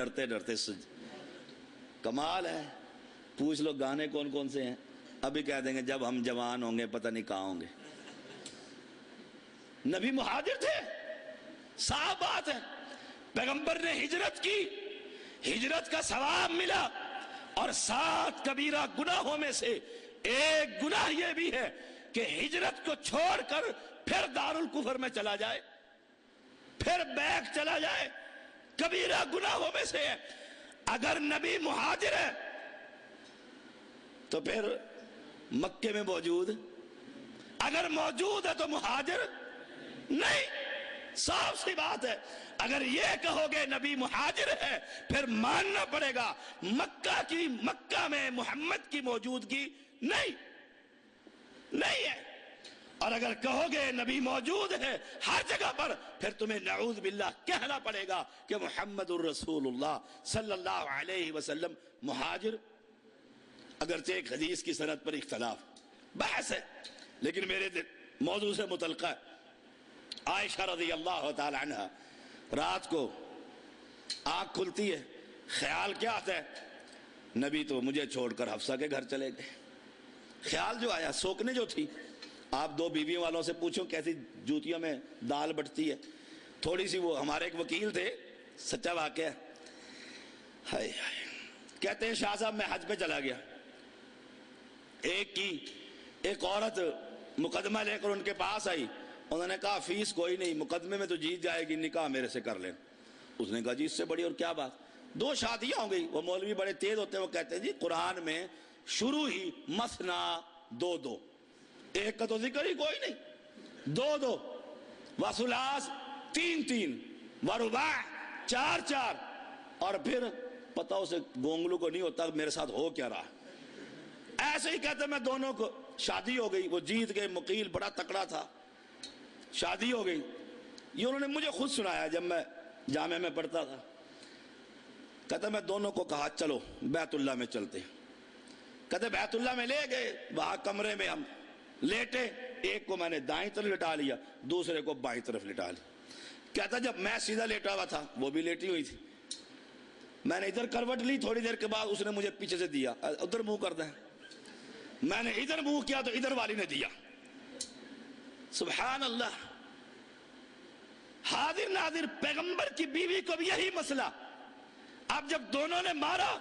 ڈرتے ڈرتے کمال ہے. پوچھ لو گانے کون کون سے ہیں, ابھی کہہ دیں گے جب ہم جوان ہوں گے پتہ نہیں کہاں ہوں گے. نبی مہاجر تھے, صاف بات ہے. پیغمبر نے ہجرت کی, ہجرت کا ثواب ملا, اور 7 کبیرہ گناہوں میں سے ایک گناہ یہ بھی ہے کہ ہجرت کو چھوڑ کر پھر دارالکفر میں چلا جائے, پھر بیک چلا جائے. کبیرہ گناہوں میں سے ہے. اگر نبی مہاجر ہے تو پھر مکے میں موجود, اگر موجود ہے تو مہاجر نہیں. صاف سی بات ہے. اگر یہ کہو گے نبی مہاجر ہے پھر ماننا پڑے گا مکہ میں محمد کی موجودگی نہیں ہے. اور اگر کہو گے نبی موجود ہے ہر جگہ پر, پھر تمہیں نعوذ باللہ کہنا پڑے گا کہ محمد الرسول اللہ صلی اللہ علیہ وسلم مہاجر. اگرچہ ایک حدیث کی سند پر اختلاف بحث ہے, لیکن میرے موضوع سے متعلقہ ہے. عائشہ رضی اللہ تعالی عنہ رات کو آنکھ کھلتی ہے, خیال کیا آتا ہے, نبی تو مجھے چھوڑ کر حفصہ کے گھر چلے گئے. خیال جو آیا, سوکنے جو تھی, آپ 2 بیویوں والوں سے پوچھو کیسی جوتیوں میں دال بٹتی ہے. تھوڑی سی, وہ ہمارے ایک وکیل تھے, سچا واقعہ, کہتے ہیں شاہ صاحب میں حج پہ چلا گیا, ایک عورت مقدمہ لے کر ان کے پاس آئی. انہوں نے کہا فیس کوئی نہیں, مقدمے میں تو جیت جائے گی, نکاح میرے سے کر لیں. اس نے کہا جی اس سے بڑی اور کیا بات. 2 شادیاں ہو گئی. وہ مولوی بڑے تیز ہوتے ہیں, وہ کہتے ہیں جی قرآن میں شروع ہی مثنا 2 ایک کا تو ذکر ہی کوئی نہیں, 2 وثلاث 3 ورباع 4 اور پھر پتہ اسے گونگلو کو نہیں ہوتا میرے ساتھ ہو کیا رہا. ایسے ہی کہتے میں دونوں کو شادی ہو گئی, وہ جیت گئے, مقیل بڑا تکڑا تھا, شادی ہو گئی. یہ انہوں نے مجھے خود سنایا جب میں جامعہ میں پڑھتا تھا. کہتا میں دونوں کو کہا چلو بیت اللہ میں چلتے. کہتے بیت اللہ میں لے گئے, وہاں کمرے میں ہم لیٹے, ایک کو میں نے دائیں طرف لٹا لیا, دوسرے کو بائیں طرف لٹا لیا. کہتا جب میں سیدھا لیٹا ہوا تھا وہ بھی لیٹی ہوئی تھی, میں نے ادھر کروٹ لی, تھوڑی دیر کے بعد اس نے مجھے پیچھے سے دیا, ادھر منہ کر دیں. میں نے ادھر منہ کیا تو ادھر والی نے دیا. سبحان اللہ. حاضر ناظر, پیغمبر کی بیوی کو بھی یہی مسئلہ. اب جب دونوں نے مارا,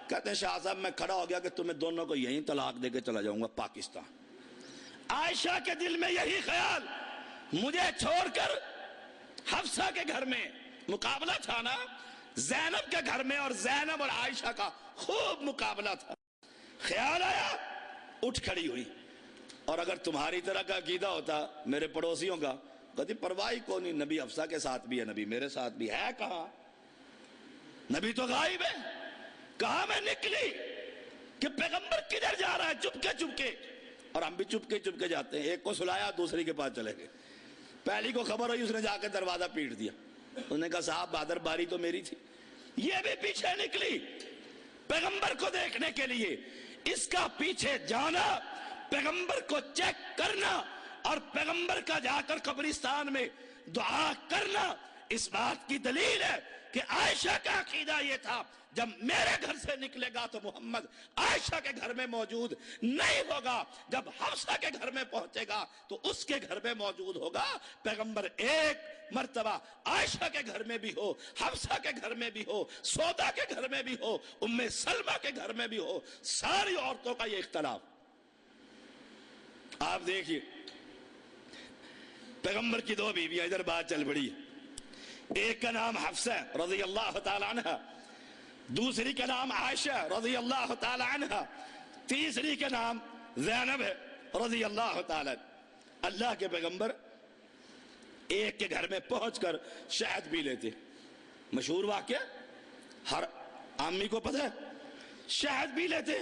کہتے ہیں شاہ صاحب میں کھڑا ہو گیا کہ تمہیں دونوں کو یہیں طلاق دے کے چلا جاؤں گا پاکستان. عائشہ کے دل میں یہی خیال, مجھے چھوڑ کر حفصہ کے گھر میں مقابلہ تھا نا, زینب کے گھر میں, اور زینب اور عائشہ کا خوب مقابلہ تھا. خیال آیا, اٹھ کھڑی ہوئی. اور اگر تمہاری طرح کا عقیدہ ہوتا میرے پڑوسیوں کا, کہتی پرواہ کو نہیں, نبی حفصہ کے ساتھ بھی ہے, نبی میرے ساتھ بھی ہے. کہاں نبی تو غائب ہے. کہاں میں نکلی کہ پیغمبر کدھر جا رہا ہے, چپکے چپکے. اور ہم بھی چپکے چپکے جاتے ہیں. ایک کو سلایا, دوسری کے پاس چلے گئے. پہلی کو خبر ہوئی, اس نے جا کے دروازہ پیٹ دیا. اس نے کہا صاحب بہادر باری تو میری تھی. یہ بھی پیچھے نکلی پیغمبر کو دیکھنے کے لیے. اس کا پیچھے جانا, پیغمبر کو چیک کرنا, اور پیغمبر کا جا کر قبرستان میں دعا کرنا, اس بات کی دلیل ہے کہ عائشہ کا عقیدہ یہ تھا جب میرے گھر سے نکلے گا تو محمد عائشہ کے گھر میں موجود نہیں ہوگا, جب حفصہ کے گھر میں پہنچے گا تو اس کے گھر میں موجود ہوگا. پیغمبر ایک مرتبہ عائشہ کے گھر میں بھی ہو, حفصہ کے گھر میں بھی ہو, سودا کے گھر میں بھی ہو, ام سلمہ کے گھر میں بھی ہو, ساری عورتوں کا یہ اختلاف. آپ دیکھیے پیغمبر کی 2 بیویاں, ادھر بات چل پڑی. ایک کا نام حفصہ رضی اللہ تعالی عنہ, دوسری کا نام عائشہ رضی اللہ تعالی عنہ, تیسری کا نام زینب ہے رضی اللہ تعالی. اللہ کے پیغمبر ایک کے گھر میں پہنچ کر شہد پی لیتے. مشہور واقعہ, ہر عامی کو پتہ ہے. شہد پی لیتے.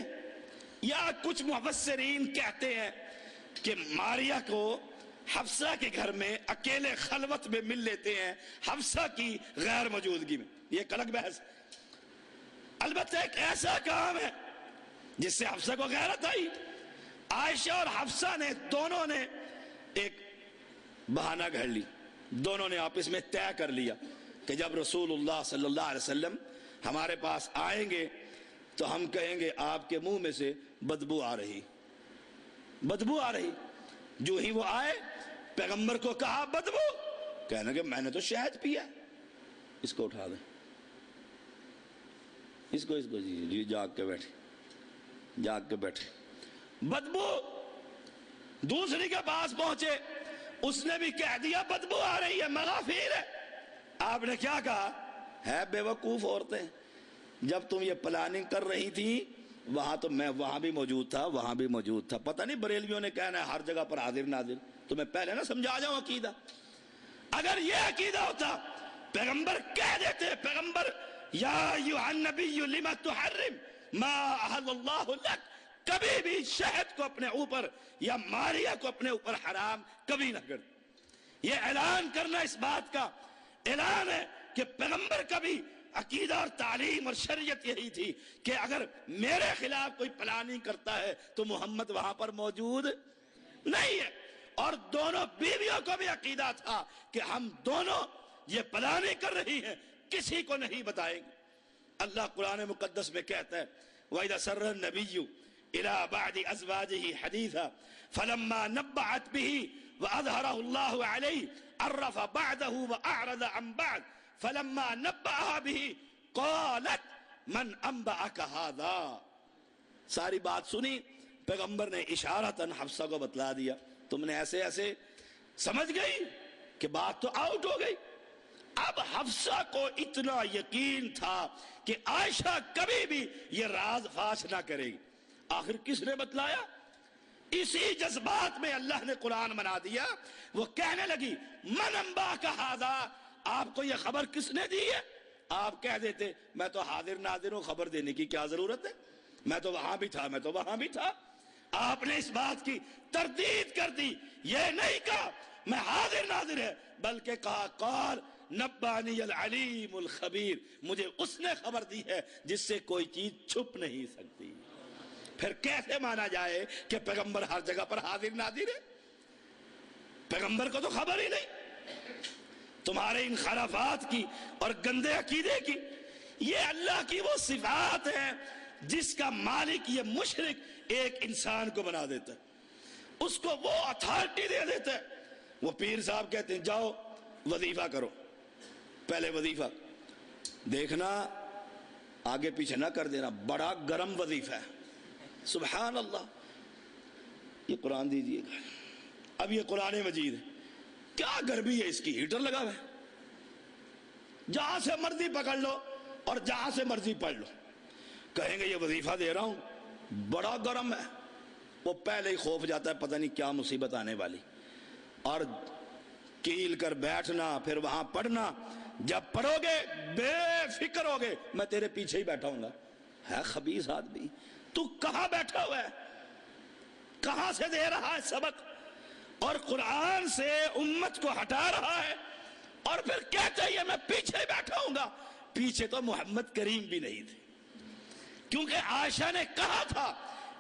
یا کچھ مفسرین کہتے ہیں کہ ماریا کو حفصہ کے گھر میں اکیلے خلوت میں مل لیتے ہیں, حفصہ کی غیر موجودگی میں. یہ ایک الگ بحث. البتہ ایک ایسا کام ہے جس سے حفصہ کو غیرت آئی. عائشہ اور حفصہ نے دونوں نے ایک بہانہ گھڑ لی. دونوں نے آپس میں طے کر لیا کہ جب رسول اللہ صلی اللہ علیہ وسلم ہمارے پاس آئیں گے تو ہم کہیں گے آپ کے منہ میں سے بدبو آ رہی، بدبو آ رہی۔ جو ہی وہ آئے پیغمبر کو کہا بدبو، کہنے کہ میں نے تو شہد پیا۔ اس کو اٹھا دیں، اس کو جی جاگ کے بیٹھے، جاگ کے بیٹھے۔ بدبو دوسری کے پاس پہنچے، اس نے بھی کہہ دیا بدبو آ رہی ہے، مغافیر ہے۔ آپ نے کیا کہا؟ ہے بے وقوف عورتیں، جب تم یہ پلاننگ کر رہی تھی وہاں تو میں وہاں بھی موجود تھا، وہاں بھی موجود تھا۔ پتہ نہیں بریلویوں نے کہنا ہے ہر جگہ پر حاضر ناظر، تو میں پہلے نہ سمجھا جاؤں عقیدہ۔ اگر یہ عقیدہ ہوتا پیغمبر کہہ دیتے، پیغمبر یا ایھا النبی لما تحرم ما احل اللہ لک، کبھی بھی شہد کو اپنے اوپر یا ماریا کو اپنے اوپر حرام کبھی نہ کر۔ یہ اعلان کرنا اس بات کا اعلان ہے کہ پیغمبر کا بھی عقیدہ اور تعلیم اور شریعت یہی تھی کہ اگر میرے خلاف کوئی پلاننگ کرتا ہے تو محمد وہاں پر موجود نہیں ہے۔ اور دونوں بیویوں کو بھی عقیدہ تھا کہ ہم دونوں یہ پلاننگ کر رہی ہیں، کسی کو نہیں بتائیں گے۔ اللہ قرآن مقدس میں کہتا ہے وَإِذَا سَرَّ النَّبِيُّ إِلَىٰ بَعْدِ أَزْوَاجِهِ حَدِيثًا فَلَمَّا نَبَّأَتْ بِهِ وَأَظْهَرَهُ اللَّهُ عَلَيْهِ عَرَّفَ بَعْدَهُ وَأَعْرَضَ عَن بَعْدٍ فَلَمَّا نَبَّأَهَا بِهِ قَالَتْ مَنْ أَنبَأَكَ هَذَا۔ ساری بات سنی، پیغمبر نے اشارتاً حفصہ کو بتلا دیا، تم نے ایسے ایسے سمجھ گئی کہ بات تو آؤٹ ہو گئی۔ اب حفصہ کو اتنا یقین تھا کہ عائشہ کبھی بھی یہ راز فاش نہ کرے گی۔ آخر کس نے بتلایا؟ اسی جذبات میں اللہ نے قرآن بنا دیا۔ وہ کہنے لگی من انباک ھذا، آپ کو یہ خبر کس نے دی ہے؟ آپ کہہ دیتے میں تو حاضر ناظر ہوں، خبر دینے کی کیا ضرورت ہے، میں تو وہاں بھی تھا، میں تو وہاں بھی تھا۔ آپ نے اس بات کی تردید کر دی، یہ نہیں کہا میں حاضر ناظر ہے، بلکہ کہا قال نبانی العلیم الخبیر، مجھے اس نے خبر دی ہے جس سے کوئی چیز چھپ نہیں سکتی۔ پھر کیسے مانا جائے کہ پیغمبر ہر جگہ پر حاضر ناظر ہے؟ پیغمبر کو تو خبر ہی نہیں۔ تمہارے ان خرافات کی اور گندے عقیدے کی، یہ اللہ کی وہ صفات ہے جس کا مالک یہ مشرک ایک انسان کو بنا دیتا ہے، اس کو وہ اتھارٹی دے دیتا ہے۔ وہ پیر صاحب کہتے ہیں جاؤ وظیفہ کرو، پہلے وظیفہ دیکھنا آگے پیچھے نہ کر دینا، بڑا گرم وظیفہ ہے۔ سبحان اللہ، یہ قرآن دیجئے گا، اب یہ قرآن مجید ہے، کیا گرمی ہے اس کی، ہیٹر لگا ہوا ہے، جہاں سے مرضی پکڑ لو اور جہاں سے مرضی پڑھ لو۔ کہیں گے یہ وظیفہ دے رہا ہوں بڑا گرم ہے، وہ پہلے ہی خوف جاتا ہے پتہ نہیں کیا مصیبت آنے والی، اور کیل کر بیٹھنا، پھر وہاں پڑھنا، جب پڑھو گے بے فکر ہوگے میں تیرے پیچھے ہی بیٹھا ہوں گا۔ ہے خبیث آدمی، تو کہاں بیٹھا ہوا ہے، کہاں سے دے رہا ہے سبق، اور قرآن سے امت کو ہٹا رہا ہے، اور پھر کہتا ہے میں پیچھے بیٹھا ہوں گا۔ پیچھے تو محمد کریم بھی نہیں تھے، کیونکہ عائشہ نے کہا تھا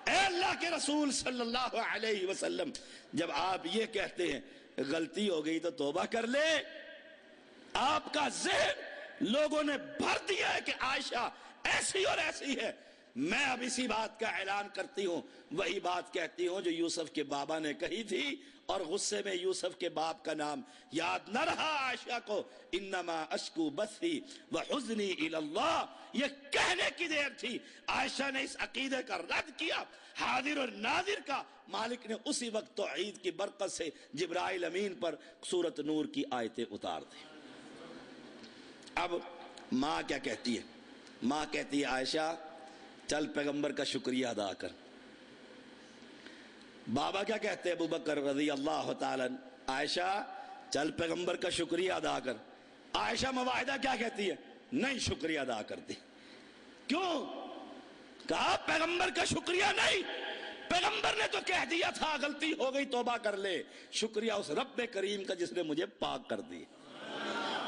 اے اللہ کے رسول صلی اللہ علیہ وسلم جب آپ یہ کہتے ہیں غلطی ہو گئی تو توبہ کر لے، آپ کا ذہن لوگوں نے بھر دیا ہے کہ عائشہ ایسی اور ایسی ہے۔ میں اب اسی بات کا اعلان کرتی ہوں، وہی بات کہتی ہوں جو یوسف کے بابا نے کہی تھی، اور غصے میں یوسف کے باپ کا نام یاد نہ رہا عائشہ کو۔ انما اشکو بثی وحزنی الی اللہ، یہ کہنے کی دیر تھی، عائشہ نے اس عقیدے کا رد کیا، حاضر اور ناظر کا۔ مالک نے اسی وقت توحید کی برکت سے جبرائیل امین پر سورۃ نور کی آیتیں اتار دی۔ اب ماں کیا کہتی ہے؟ ماں کہتی ہے عائشہ چل پیغمبر کا شکریہ ادا کر۔ بابا کیا کہتے ہیں ابو بکر رضی اللہ تعالی عنہ، عائشہ چل پیغمبر کا شکریہ ادا کر۔ عائشہ مواحدہ کیا کہتی ہے؟ نہیں شکریہ ادا کرتی۔ کیوں؟ کہا پیغمبر کا شکریہ نہیں، پیغمبر نے تو کہہ دیا تھا غلطی ہو گئی توبہ کر لے، شکریہ اس رب کریم کا جس نے مجھے پاک کر دی۔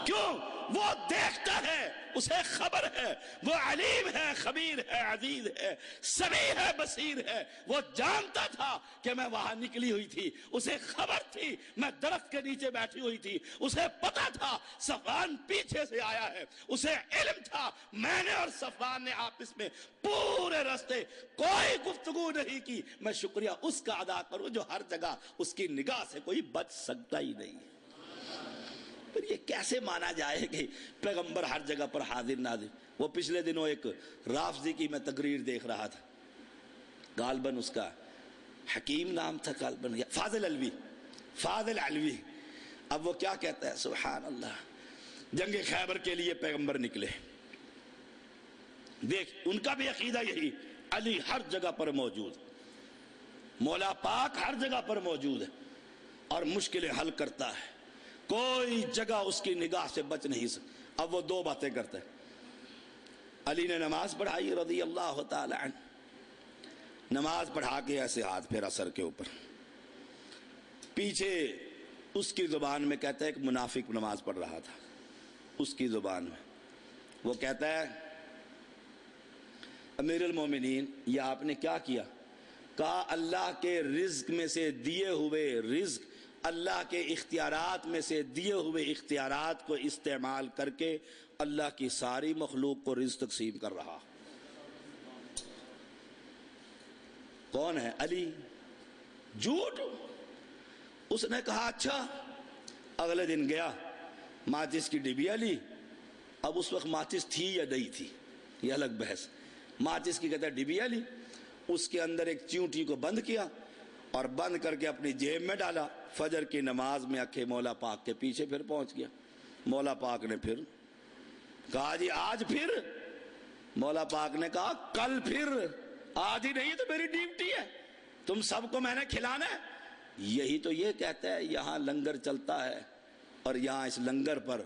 کیوں؟ وہ دیکھتا ہے، اسے خبر ہے، وہ علیم ہے، خبیر ہے، عزیز ہے، سمیع ہے، بصیر ہے۔ وہ جانتا تھا کہ میں وہاں نکلی ہوئی تھی، اسے خبر تھی میں درخت کے نیچے بیٹھی ہوئی تھی، اسے پتا تھا صفوان پیچھے سے آیا ہے، اسے علم تھا میں نے اور صفوان نے آپس میں پورے راستے کوئی گفتگو نہیں کی۔ میں شکریہ اس کا ادا کروں جو ہر جگہ اس کی نگاہ سے کوئی بچ سکتا ہی نہیں۔ پھر یہ کیسے مانا جائے کہ پیغمبر ہر جگہ پر حاضر ناظر؟ وہ پچھلے دنوں ایک رافضی کی میں تقریر دیکھ رہا تھا، غالباً اس کا حکیم نام تھا، غالباً فاضل علوی۔ اب وہ کیا کہتا ہے، سبحان اللہ، جنگ خیبر کے لیے پیغمبر نکلے، دیکھ ان کا بھی عقیدہ یہی، علی ہر جگہ پر موجود، مولا پاک ہر جگہ پر موجود ہے اور مشکلیں حل کرتا ہے، کوئی جگہ اس کی نگاہ سے بچ نہیں سکتا۔ اب وہ دو باتیں کرتا ہے، علی نے نماز پڑھائی رضی اللہ تعالی عنہ، نماز پڑھا کے ایسے ہاتھ پھیرا سر کے اوپر، پیچھے اس کی زبان میں کہتا ہے ایک منافق نماز پڑھ رہا تھا، اس کی زبان میں وہ کہتا ہے امیر المومنین یہ آپ نے کیا کیا؟ کہا اللہ کے رزق میں سے دیے ہوئے رزق، اللہ کے اختیارات میں سے دیے ہوئے اختیارات کو استعمال کر کے اللہ کی ساری مخلوق کو رزق تقسیم کر رہا۔ کون ہے؟ علی۔ جھوٹ۔ اس نے کہا اچھا، اگلے دن گیا، ماچس کی ڈبیا لی، اب اس وقت ماچس تھی یا نہیں تھی یہ الگ بحث، ماچس کی کہتا ہے ڈبیا لی، اس کے اندر ایک چیونٹی کو بند کیا اور بند کر کے اپنی جیب میں ڈالا، فجر کی نماز میں اکھے مولا پاک کے پیچھے پھر پہنچ گیا۔ مولا پاک نے پھر کہا جی آج پھر؟ مولا پاک نے کہا کل پھر، آج ہی نہیں تو میری ڈیوٹی ہے، تم سب کو میں نے کھلانا ہے۔ یہی تو یہ کہتا ہے یہاں لنگر چلتا ہے اور یہاں اس لنگر پر،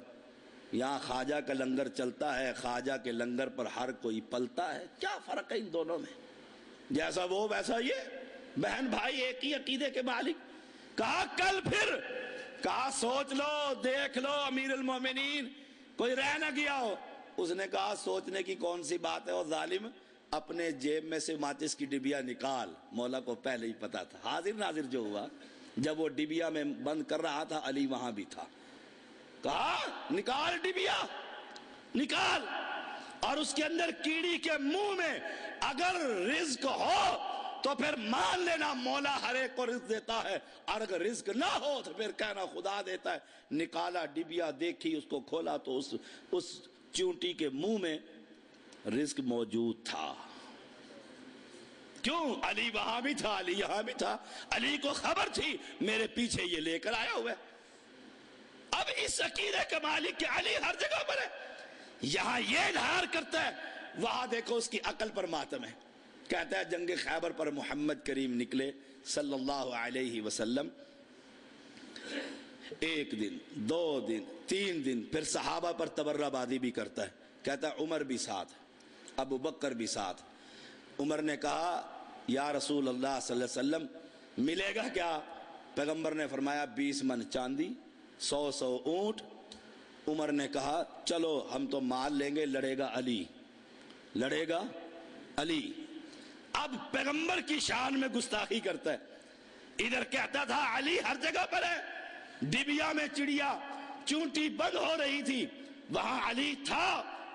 یہاں خواجہ کا لنگر چلتا ہے، خواجہ کے لنگر پر ہر کوئی پلتا ہے۔ کیا فرق ہے ان دونوں میں؟ جیسا وہ ویسا یہ، بہن بھائی ایک ہی عقیدے کے مالک۔ کہا کل پھر، کہا سوچ لو، دیکھ لو امیر المومنین کوئی رہ نہ گیا ہو۔ اس نے کہا سوچنے کی کون سی بات ہے، اور ظالم اپنے جیب میں سے ماچس کی ڈبیا نکال۔ مولا کو پہلے ہی پتا تھا، حاضر ناظر جو ہوا، جب وہ ڈبیا میں بند کر رہا تھا علی وہاں بھی تھا۔ کہا نکال ڈبیا، نکال، اور اس کے اندر کیڑی کے منہ میں اگر رزق ہو تو پھر مان لینا مولا ہر ایک کو رزق دیتا ہے، اور اگر رزق نہ ہو تو پھر کہنا خدا دیتا ہے۔ نکالا ڈبیا، دیکھی، اس کو کھولا تو اس چونٹی کے منہ میں رزق موجود تھا۔ کیوں؟ علی وہاں بھی تھا، علی یہاں بھی تھا، علی کو خبر تھی میرے پیچھے یہ لے کر آیا ہوا ہے۔ اب اس عقیدے کے مالک کہ علی ہر جگہ پر ہے، یہاں یہ اظہار کرتا ہے، وہاں دیکھو اس کی عقل پر ماتم ہے۔ کہتا ہے جنگ خیبر پر محمد کریم نکلے صلی اللہ علیہ وسلم، ایک دن، دو دن، تین دن، پھر صحابہ پر تبرہ بازی بھی کرتا ہے۔ کہتا ہے عمر بھی ساتھ، ابو بکر بھی ساتھ۔ عمر نے کہا یا رسول اللہ صلی اللہ علیہ وسلم ملے گا کیا؟ پیغمبر نے فرمایا 20 من چاندی، 100 اونٹ۔ عمر نے کہا چلو ہم تو مال لیں گے، لڑے گا علی، لڑے گا علی۔ اب پیغمبر کی شان میں گستاخی کرتا ہے، ادھر کہتا تھا علی ہر جگہ پر ہے، ڈبیا میں چڑیا چونٹی بند ہو رہی تھی، وہاں علی تھا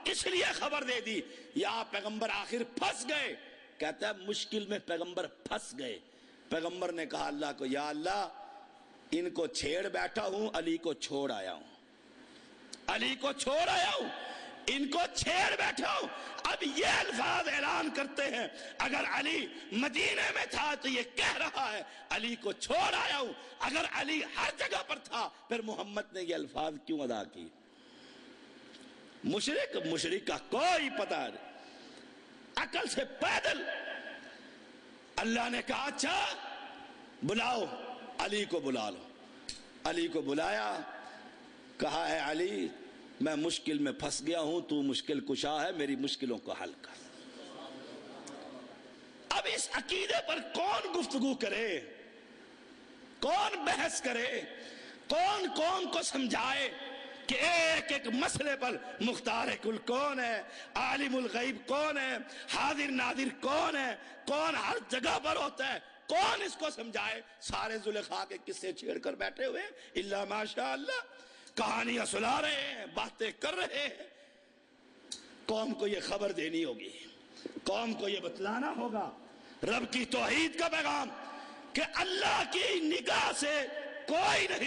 اس لیے خبر دے دی، یا پیغمبر آخر پھنس گئے۔ کہتا ہے مشکل میں پیغمبر پھنس گئے۔ پیغمبر نے کہا اللہ کو یا اللہ ان کو چھیڑ بیٹھا ہوں، علی کو چھوڑ آیا ہوں، علی کو چھوڑ آیا ہوں، ان کو چھیڑ بیٹھا ہوں۔ اب یہ الفاظ اعلان کرتے ہیں اگر علی مدینے میں تھا تو یہ کہہ رہا ہے علی کو چھوڑ آیا ہوں، اگر علی ہر جگہ پر تھا پھر محمد نے یہ الفاظ کیوں ادا کی؟ مشرک کا کوئی پتہ نہیں، عقل سے پیدل۔ اللہ نے کہا اچھا بلاؤ، علی کو بلا لو۔ علی کو بلایا، کہا اے علی میں مشکل میں پھنس گیا ہوں، تو مشکل کشا ہے، میری مشکلوں کو حل کر۔ اب اس عقیدے پر کون گفتگو کرے، کون بحث کرے، کون کو سمجھائے، کہ ایک ایک مسئلے پر مختار کل کون ہے، عالم الغیب کون ہے، حاضر ناظر کون ہے، کون ہر جگہ پر ہوتا ہے، کون اس کو سمجھائے؟ سارے زلیخا کے قصے چھیڑ کر بیٹھے ہوئے الا ماشاء اللہ، کہانیاں سنا رہے ہیں، باتیں کر رہے ہیں۔ قوم کو یہ خبر دینی ہوگی، قوم کو یہ بتلانا ہوگا رب کی توحید کا پیغام کہ اللہ کی نگاہ سے کوئی نہیں